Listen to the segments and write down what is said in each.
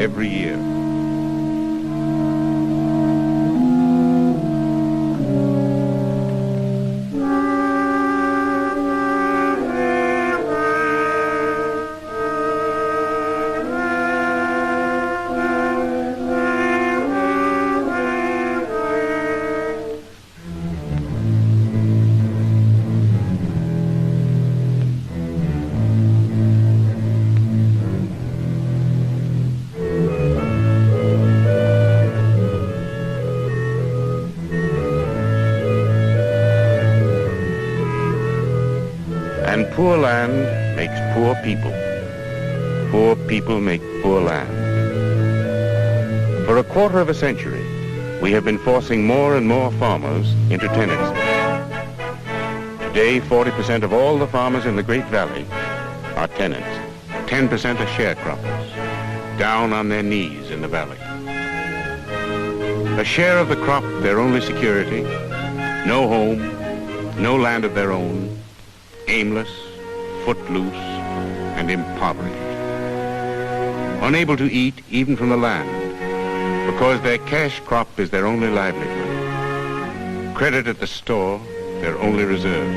every year. And poor land makes poor people. Poor people make poor land. For a quarter of a century, we have been forcing more and more farmers into tenancy. Today, 40% of all the farmers in the Great Valley are tenants. 10% are sharecroppers, down on their knees in the valley. A share of the crop, their only security, no home, no land of their own, aimless, footloose, and impoverished. Unable to eat even from the land, because their cash crop is their only livelihood. Credit at the store, their only reserve.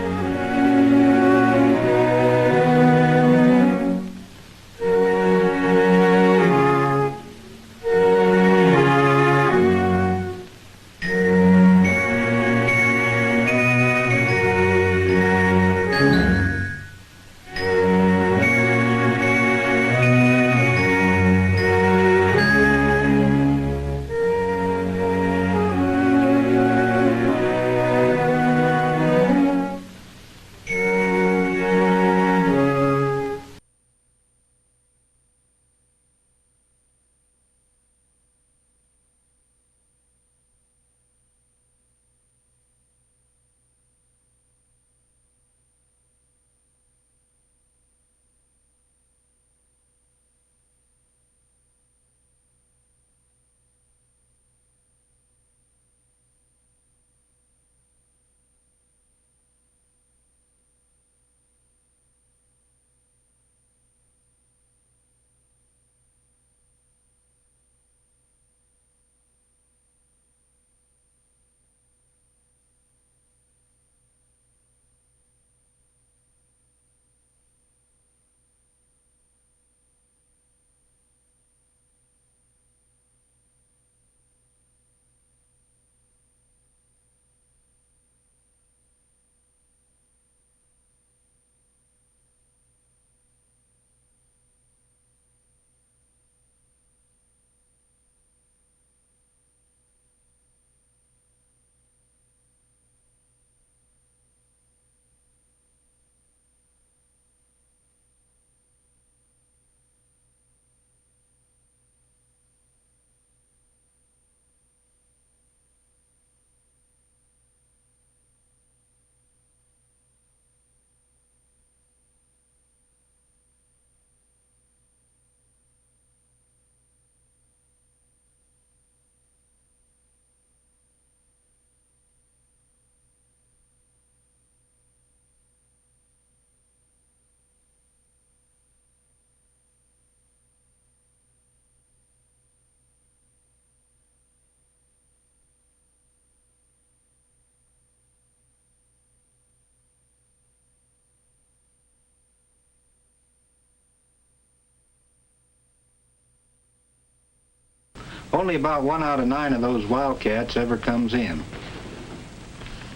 Only about 1 out of 9 of those wildcats ever comes in.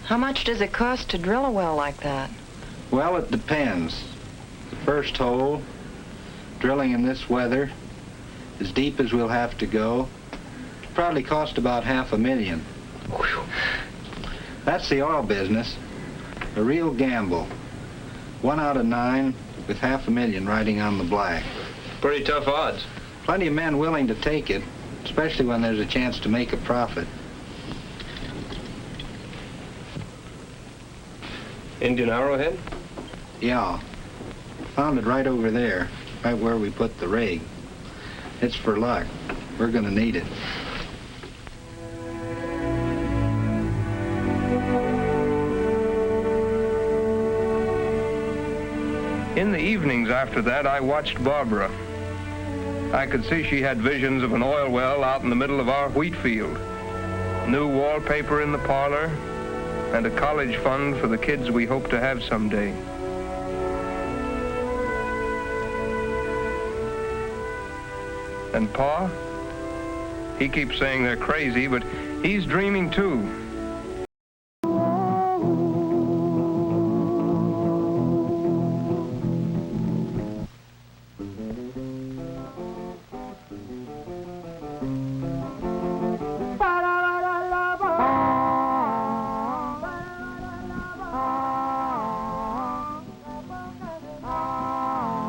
How much does it cost to drill a well like that? Well, it depends. The first hole, drilling in this weather, as deep as we'll have to go, it'll probably cost about $500,000. That's the oil business. A real gamble. 1 out of 9 with $500,000 riding on the black. Pretty tough odds. Plenty of men willing to take it, especially when there's a chance to make a profit. Indian arrowhead? Yeah. Found it right over there, right where we put the rig. It's for luck. We're gonna need it. In the evenings after that, I watched Barbara. I could see she had visions of an oil well out in the middle of our wheat field, new wallpaper in the parlor, and a college fund for the kids we hope to have someday. And Pa? He keeps saying they're crazy, but he's dreaming too.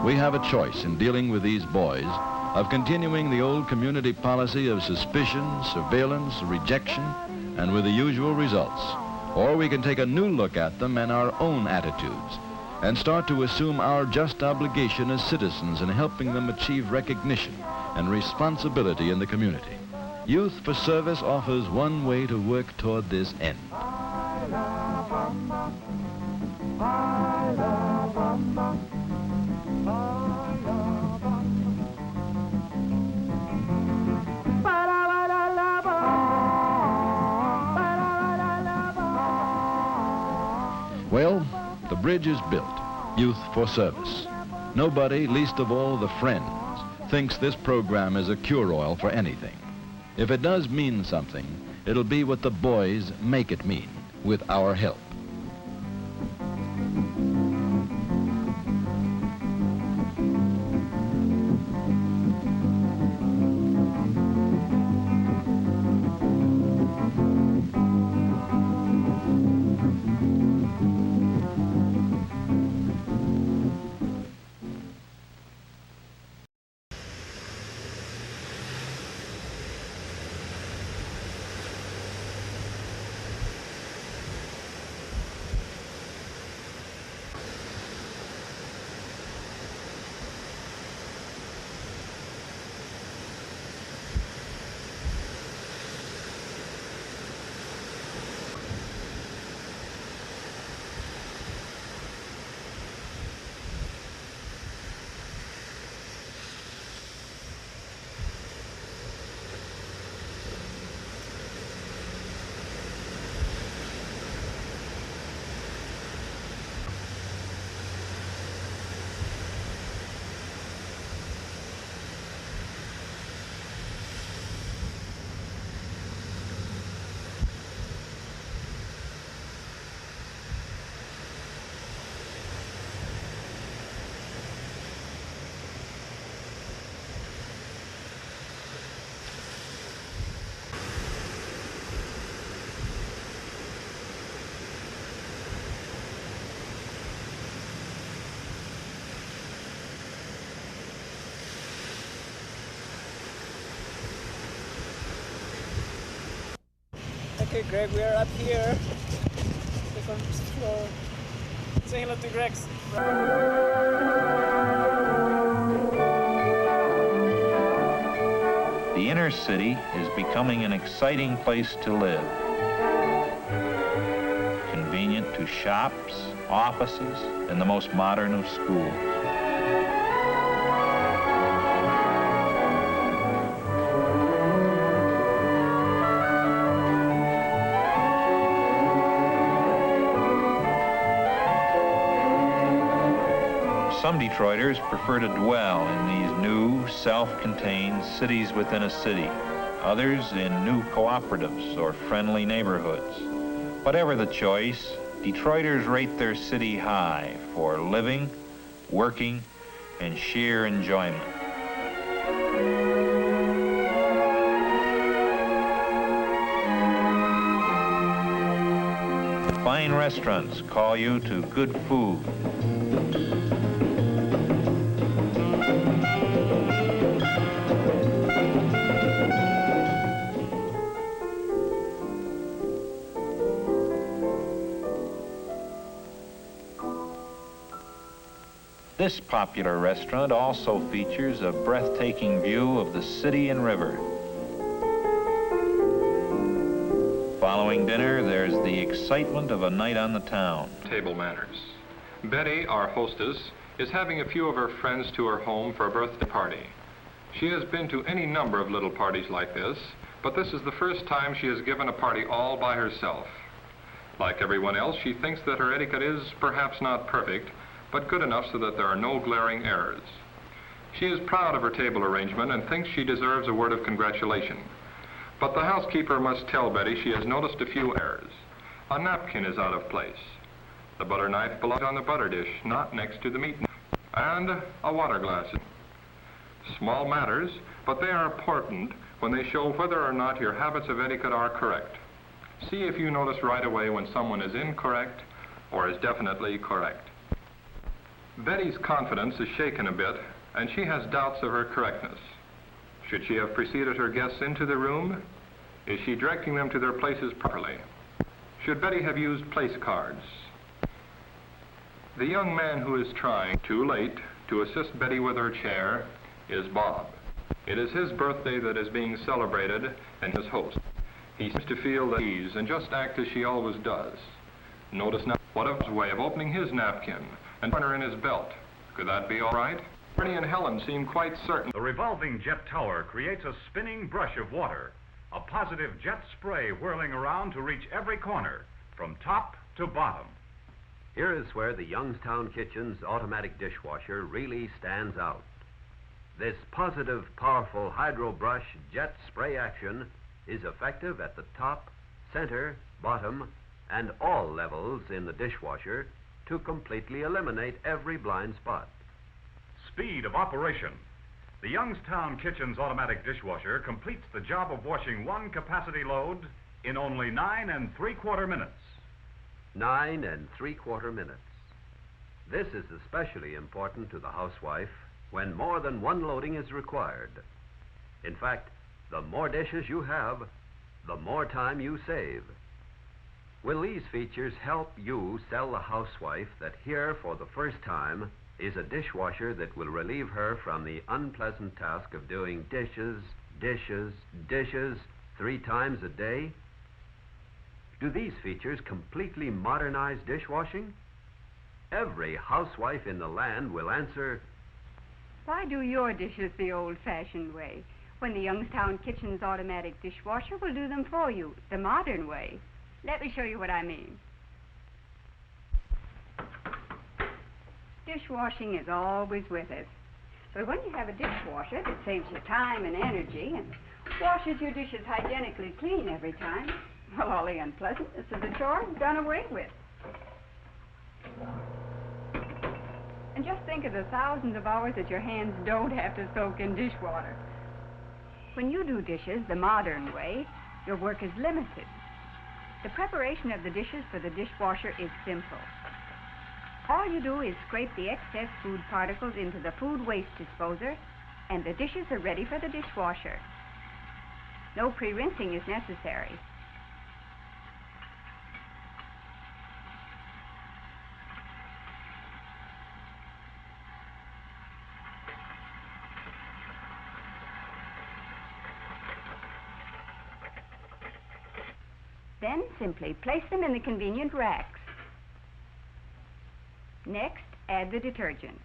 We have a choice in dealing with these boys of continuing the old community policy of suspicion, surveillance, rejection, and with the usual results. Or we can take a new look at them and our own attitudes and start to assume our just obligation as citizens in helping them achieve recognition and responsibility in the community. Youth for Service offers one way to work toward this end. Well, the bridge is built. Youth for Service. Nobody, least of all the friends, thinks this program is a cure-all for anything. If it does mean something, it'll be what the boys make it mean, with our help. Okay, Greg, we are up here. Second floor. Say hello to Greg. The inner city is becoming an exciting place to live. Convenient to shops, offices, and the most modern of schools. Some Detroiters prefer to dwell in these new, self-contained cities within a city. Others in new cooperatives or friendly neighborhoods. Whatever the choice, Detroiters rate their city high for living, working, and sheer enjoyment. Fine restaurants call you to good food. This popular restaurant also features a breathtaking view of the city and river. Following dinner, there's the excitement of a night on the town. Table manners. Betty, our hostess, is having a few of her friends to her home for a birthday party. She has been to any number of little parties like this, but this is the first time she has given a party all by herself. Like everyone else, she thinks that her etiquette is perhaps not perfect, but good enough so that there are no glaring errors. She is proud of her table arrangement and thinks she deserves a word of congratulation. But the housekeeper must tell Betty she has noticed a few errors. A napkin is out of place. The butter knife belongs on the butter dish, not next to the meat knife. And a water glass. Small matters, but they are important when they show whether or not your habits of etiquette are correct. See if you notice right away when someone is incorrect or is definitely correct. Betty's confidence is shaken a bit, and she has doubts of her correctness. Should she have preceded her guests into the room? Is she directing them to their places properly? Should Betty have used place cards? The young man who is trying, too late, to assist Betty with her chair is Bob. It is his birthday that is being celebrated and his host. He seems to feel at ease and just act as she always does. Notice now what a way of opening his napkin and putting her in his belt. Could that be all right? Bernie and Helen seem quite certain. The revolving jet tower creates a spinning brush of water, a positive jet spray whirling around to reach every corner, from top to bottom. Here is where the Youngstown Kitchen's automatic dishwasher really stands out. This positive, powerful hydro brush jet spray action is effective at the top, center, bottom, and all levels in the dishwasher to completely eliminate every blind spot. Speed of operation. The Youngstown Kitchen's automatic dishwasher completes the job of washing one capacity load in only 9 3/4 minutes. 9 3/4 minutes. This is especially important to the housewife when more than one loading is required. In fact, the more dishes you have, the more time you save. Will these features help you sell the housewife that here for the first time is a dishwasher that will relieve her from the unpleasant task of doing dishes, dishes, dishes 3 times a day? Do these features completely modernize dishwashing? Every housewife in the land will answer, why do your dishes the old-fashioned way, when the Youngstown Kitchen's automatic dishwasher will do them for you, the modern way? Let me show you what I mean. Dishwashing is always with us. But when you have a dishwasher that saves you time and energy and washes your dishes hygienically clean every time, well, all the unpleasantness of the chore is done away with. And just think of the thousands of hours that your hands don't have to soak in dishwater. When you do dishes the modern way, your work is limited. The preparation of the dishes for the dishwasher is simple. All you do is scrape the excess food particles into the food waste disposer, and the dishes are ready for the dishwasher. No pre-rinsing is necessary. Then simply place them in the convenient racks. Next, add the detergent.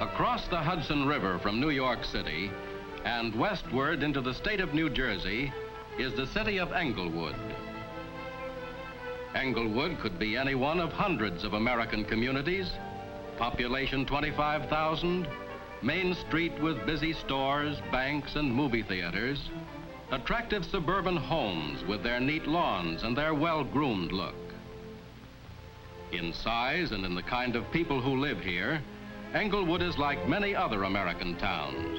Across the Hudson River from New York City and westward into the state of New Jersey is the city of Englewood. Englewood could be any one of hundreds of American communities, population 25,000, main street with busy stores, banks, and movie theaters, attractive suburban homes with their neat lawns and their well-groomed look. In size and in the kind of people who live here, Englewood is like many other American towns.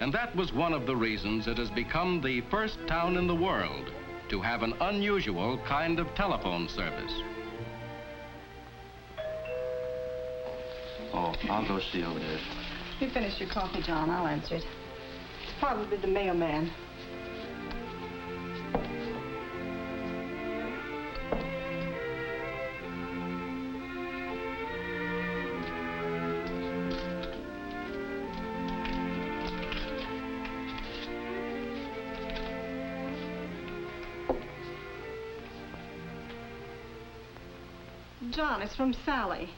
And that was one of the reasons it has become the first town in the world to have an unusual kind of telephone service. Oh, I'll go see over there. You finished your coffee, John. I'll answer it. Probably the mailman. John, it's from Sally.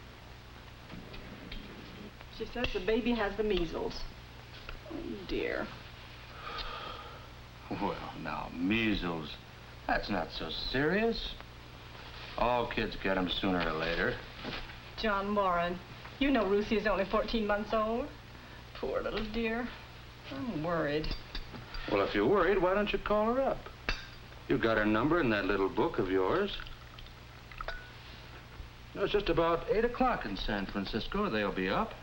She says the baby has the measles. Oh, dear. Well, now, measles, that's not so serious. All kids get them sooner or later. John Moran, you know Lucy's only 14 months old. Poor little dear. I'm worried. Well, if you're worried, why don't you call her up? You got her number in that little book of yours. No, it's just about 8 o'clock in San Francisco. They'll be up.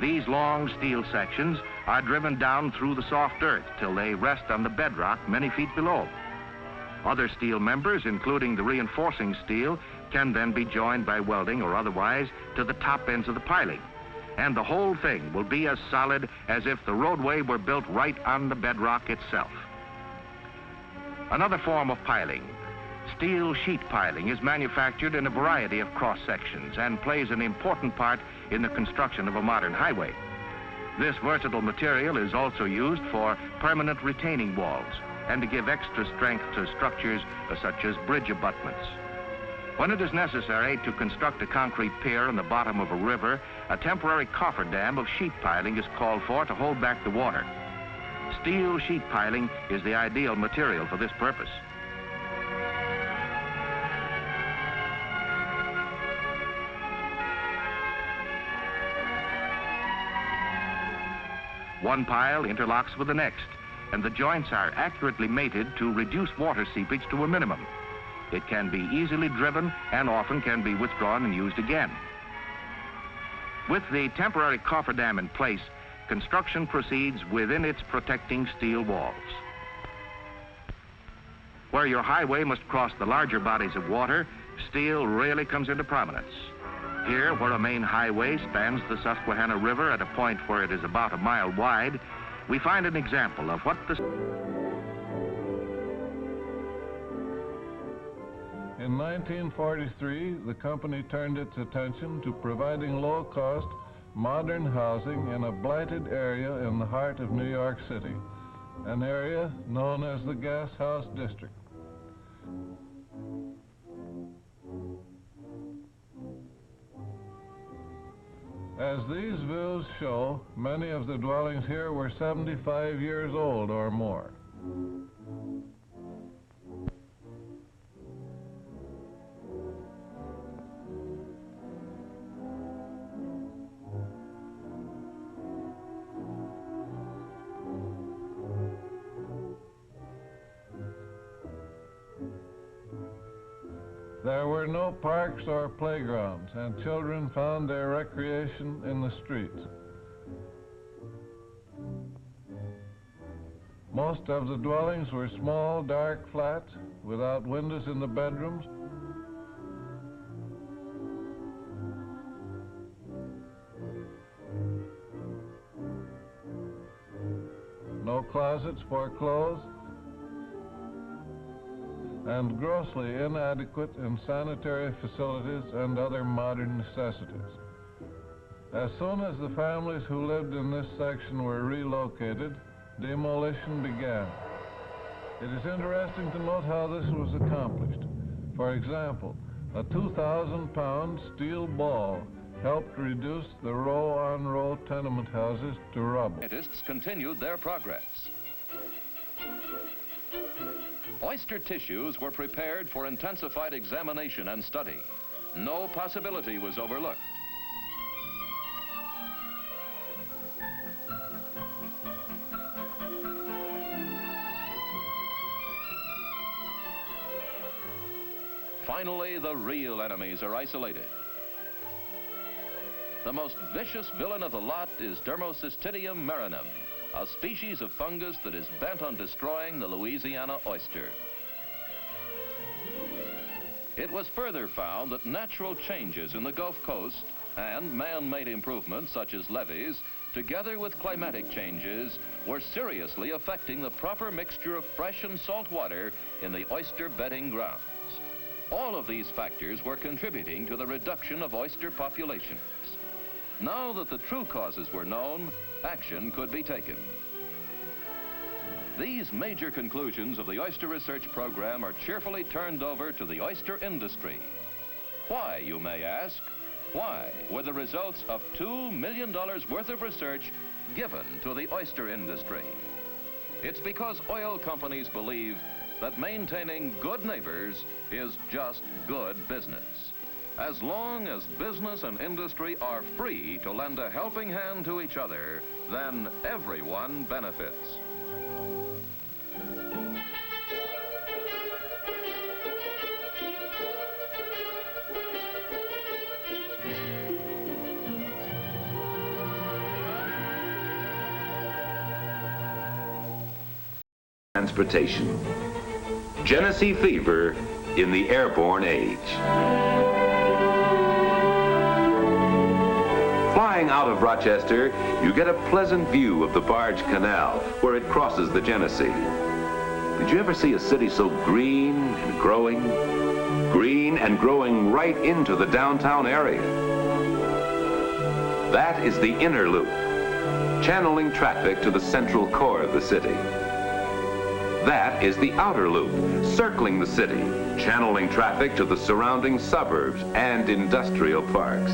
These long steel sections are driven down through the soft earth till they rest on the bedrock many feet below. Other steel members, including the reinforcing steel, can then be joined by welding or otherwise to the top ends of the piling. And the whole thing will be as solid as if the roadway were built right on the bedrock itself. Another form of piling, steel sheet piling, is manufactured in a variety of cross sections and plays an important part in the construction of a modern highway. This versatile material is also used for permanent retaining walls and to give extra strength to structures such as bridge abutments. When it is necessary to construct a concrete pier in the bottom of a river, a temporary cofferdam of sheet piling is called for to hold back the water. Steel sheet piling is the ideal material for this purpose. One pile interlocks with the next, and the joints are accurately mated to reduce water seepage to a minimum. It can be easily driven and often can be withdrawn and used again. With the temporary cofferdam in place, construction proceeds within its protecting steel walls. Where your highway must cross the larger bodies of water, steel really comes into prominence. Here, where a main highway spans the Susquehanna River at a point where it is about a mile wide, we find an example of what the... In 1943, the company turned its attention to providing low-cost, modern housing in a blighted area in the heart of New York City, an area known as the Gas House District. As these views show, many of the dwellings here were 75 years old or more. There were no parks or playgrounds, and children found their recreation in the streets. Most of the dwellings were small, dark flats without windows in the bedrooms. No closets for clothes, and grossly inadequate in sanitary facilities and other modern necessities. As soon as the families who lived in this section were relocated, demolition began. It is interesting to note how this was accomplished. For example, a 2,000-pound steel ball helped reduce the row-on-row tenement houses to rubble. Scientists continued their progress. Oyster tissues were prepared for intensified examination and study. No possibility was overlooked. Finally, the real enemies are isolated. The most vicious villain of the lot is Dermocystidium marinum, a species of fungus that is bent on destroying the Louisiana oyster. It was further found that natural changes in the Gulf Coast and man-made improvements such as levees, together with climatic changes, were seriously affecting the proper mixture of fresh and salt water in the oyster bedding grounds. All of these factors were contributing to the reduction of oyster populations. Now that the true causes were known, action could be taken. These major conclusions of the Oyster Research Program are cheerfully turned over to the oyster industry. Why, you may ask? Why were the results of $2 million worth of research given to the oyster industry? It's because oil companies believe that maintaining good neighbors is just good business. As long as business and industry are free to lend a helping hand to each other, then everyone benefits. Transportation. Genesee fever in the airborne age. Flying out of Rochester, you get a pleasant view of the Barge Canal where it crosses the Genesee. Did you ever see a city so green and growing? Green and growing right into the downtown area. That is the inner loop, channeling traffic to the central core of the city. That is the outer loop, circling the city, channeling traffic to the surrounding suburbs and industrial parks.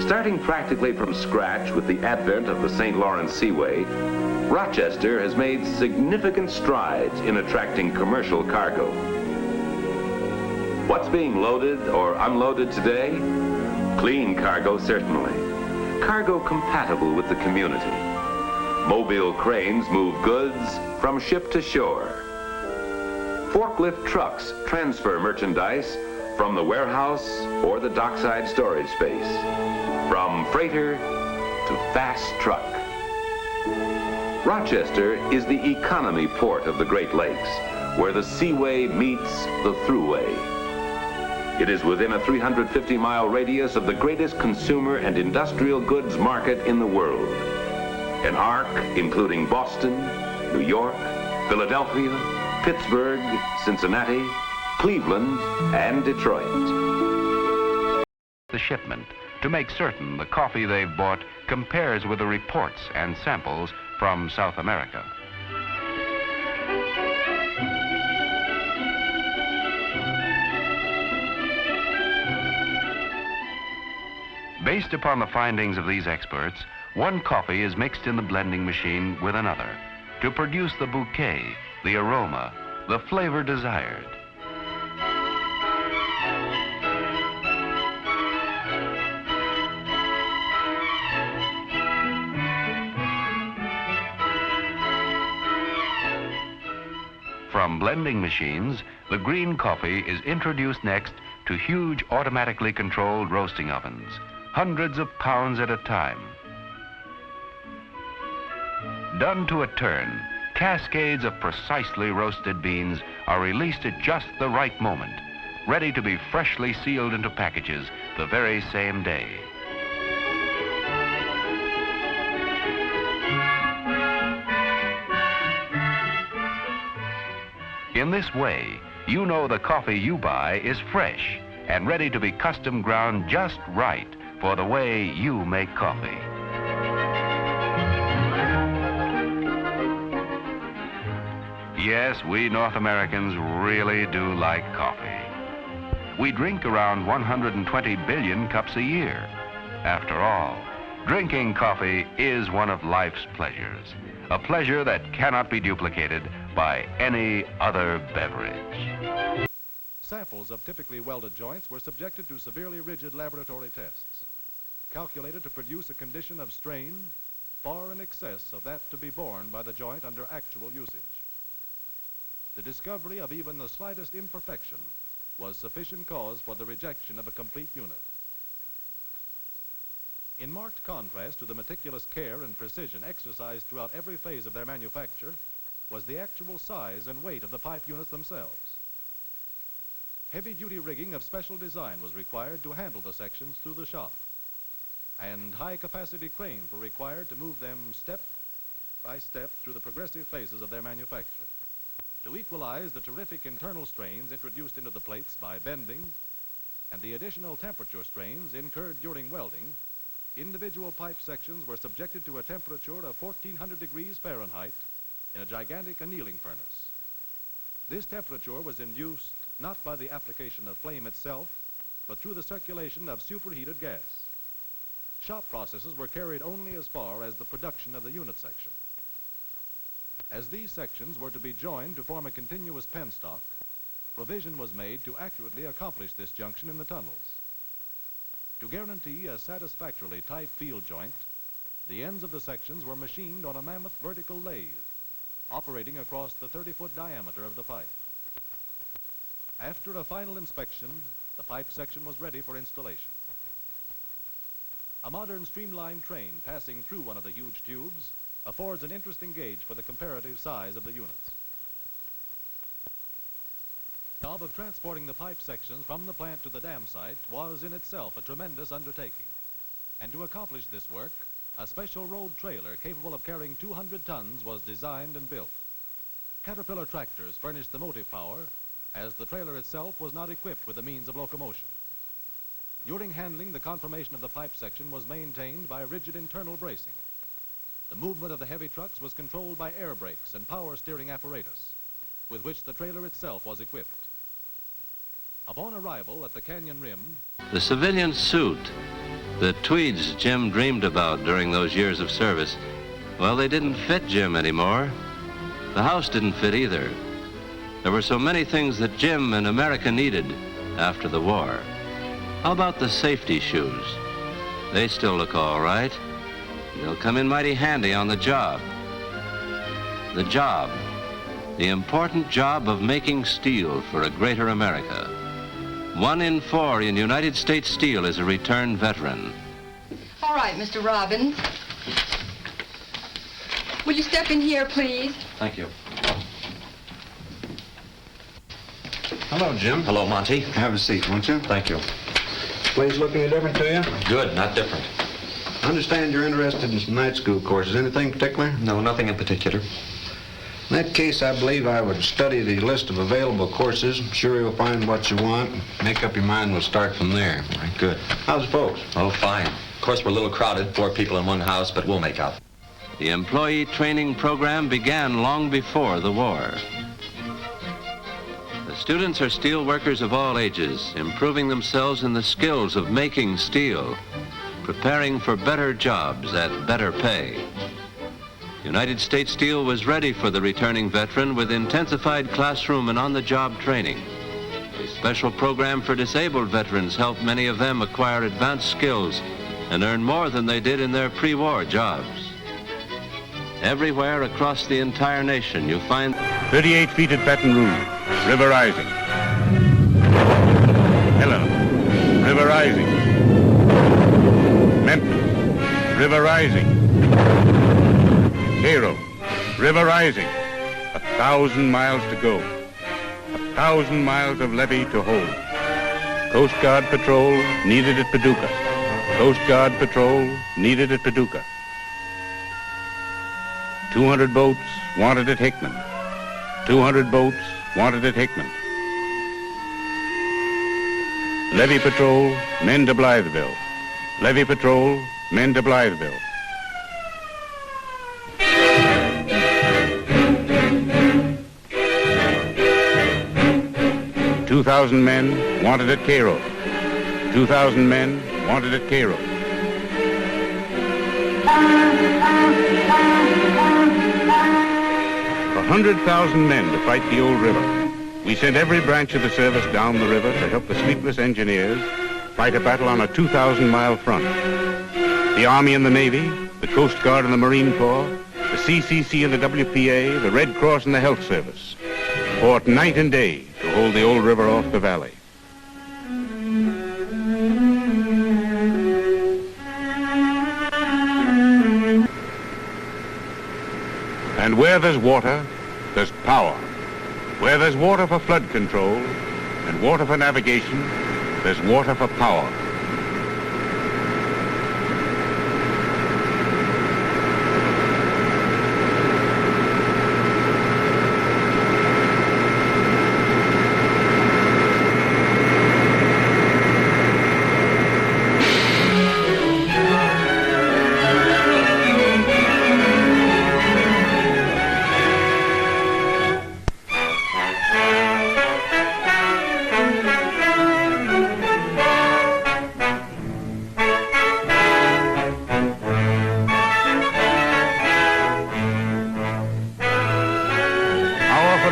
Starting practically from scratch with the advent of the St. Lawrence Seaway, Rochester has made significant strides in attracting commercial cargo. What's being loaded or unloaded today? Clean cargo, certainly. Cargo compatible with the community. Mobile cranes move goods from ship to shore. Forklift trucks transfer merchandise from the warehouse or the dockside storage space, from freighter to fast truck. Rochester is the economy port of the Great Lakes, where the seaway meets the thruway. It is within a 350-mile radius of the greatest consumer and industrial goods market in the world. An arc including Boston, New York, Philadelphia, Pittsburgh, Cincinnati, Cleveland, and Detroit. The shipment to make certain the coffee they've bought compares with the reports and samples from South America. Based upon the findings of these experts, one coffee is mixed in the blending machine with another to produce the bouquet, the aroma, the flavor desired. From blending machines, the green coffee is introduced next to huge automatically controlled roasting ovens, hundreds of pounds at a time. Done to a turn, cascades of precisely roasted beans are released at just the right moment, ready to be freshly sealed into packages the very same day. In this way, you know the coffee you buy is fresh and ready to be custom ground just right for the way you make coffee. Yes, we North Americans really do like coffee. We drink around 120 billion cups a year. After all, drinking coffee is one of life's pleasures, a pleasure that cannot be duplicated by any other beverage. Samples of typically welded joints were subjected to severely rigid laboratory tests, calculated to produce a condition of strain far in excess of that to be borne by the joint under actual usage. The discovery of even the slightest imperfection was sufficient cause for the rejection of a complete unit. In marked contrast to the meticulous care and precision exercised throughout every phase of their manufacture was the actual size and weight of the pipe units themselves. Heavy-duty rigging of special design was required to handle the sections through the shop, and high-capacity cranes were required to move them step by step through the progressive phases of their manufacture. To equalize the terrific internal strains introduced into the plates by bending and the additional temperature strains incurred during welding, individual pipe sections were subjected to a temperature of 1400 degrees Fahrenheit in a gigantic annealing furnace. This temperature was induced not by the application of flame itself, but through the circulation of superheated gas. Shop processes were carried only as far as the production of the unit section. As these sections were to be joined to form a continuous penstock, provision was made to accurately accomplish this junction in the tunnels. To guarantee a satisfactorily tight field joint, the ends of the sections were machined on a mammoth vertical lathe, operating across the 30-foot diameter of the pipe. After a final inspection, the pipe section was ready for installation. A modern streamlined train passing through one of the huge tubes affords an interesting gauge for the comparative size of the units. The job of transporting the pipe sections from the plant to the dam site was in itself a tremendous undertaking. And to accomplish this work, a special road trailer capable of carrying 200 tons was designed and built. Caterpillar tractors furnished the motive power, as the trailer itself was not equipped with the means of locomotion. During handling, the conformation of the pipe section was maintained by rigid internal bracing. The movement of the heavy trucks was controlled by air brakes and power steering apparatus, with which the trailer itself was equipped. Upon arrival at the canyon rim, the civilian suit, the tweeds Jim dreamed about during those years of service, well, they didn't fit Jim anymore. The house didn't fit either. There were so many things that Jim and America needed after the war. How about the safety shoes? They still look all right. They'll come in mighty handy on the job. The job, the important job of making steel for a greater America. 1 in 4 in United States Steel is a returned veteran. All right, Mr. Robbins. Will you step in here, please? Thank you. Hello, Jim. Hello, Monty. Have a seat, won't you? Thank you. Place look any different to you? Good, not different. I understand you're interested in some night school courses. Anything particular? No, nothing in particular. In that case, I believe I would study the list of available courses. I'm sure you'll find what you want. Make up your mind, we'll start from there. Right, good. How's the folks? Oh, fine. Of course, we're a little crowded, 4 people in one house, but we'll make out. The employee training program began long before the war. The students are steel workers of all ages, improving themselves in the skills of making steel, preparing for better jobs at better pay. United States Steel was ready for the returning veteran with intensified classroom and on-the-job training. A special program for disabled veterans helped many of them acquire advanced skills and earn more than they did in their pre-war jobs. Everywhere across the entire nation, you find 38 feet at Baton Rouge, river rising. Helena, river rising. Memphis, river rising. Cairo, river rising. 1,000 miles to go. 1,000 miles of levee to hold. Coast Guard patrol needed at Paducah. Coast Guard patrol needed at Paducah. 200 boats wanted at Hickman. 200 boats wanted at Hickman. Levee patrol, men to Blytheville. Levee patrol, men to Blytheville. 2,000 men wanted at Cairo. 2,000 men wanted at Cairo. For 100,000 men to fight the old river. We sent every branch of the service down the river to help the sleepless engineers fight a battle on a 2,000-mile front. The Army and the Navy, the Coast Guard and the Marine Corps, the CCC and the WPA, the Red Cross and the Health Service fought night and day to hold the old river off the valley. And where there's water, there's power. Where there's water for flood control and water for navigation, there's water for power.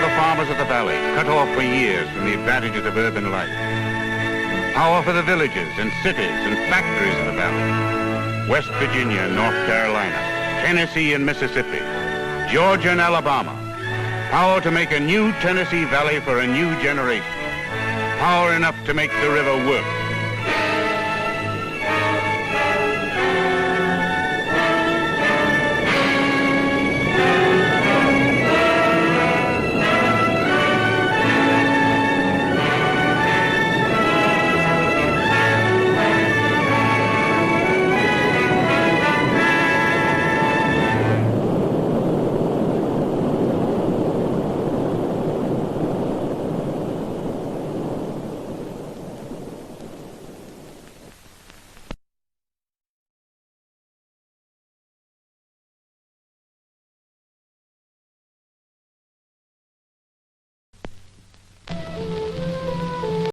the farmers of the valley, cut off for years from the advantages of urban life. Power for the villages and cities and factories of the valley. West Virginia and North Carolina, Tennessee and Mississippi, Georgia and Alabama. Power to make a new Tennessee Valley for a new generation. Power enough to make the river work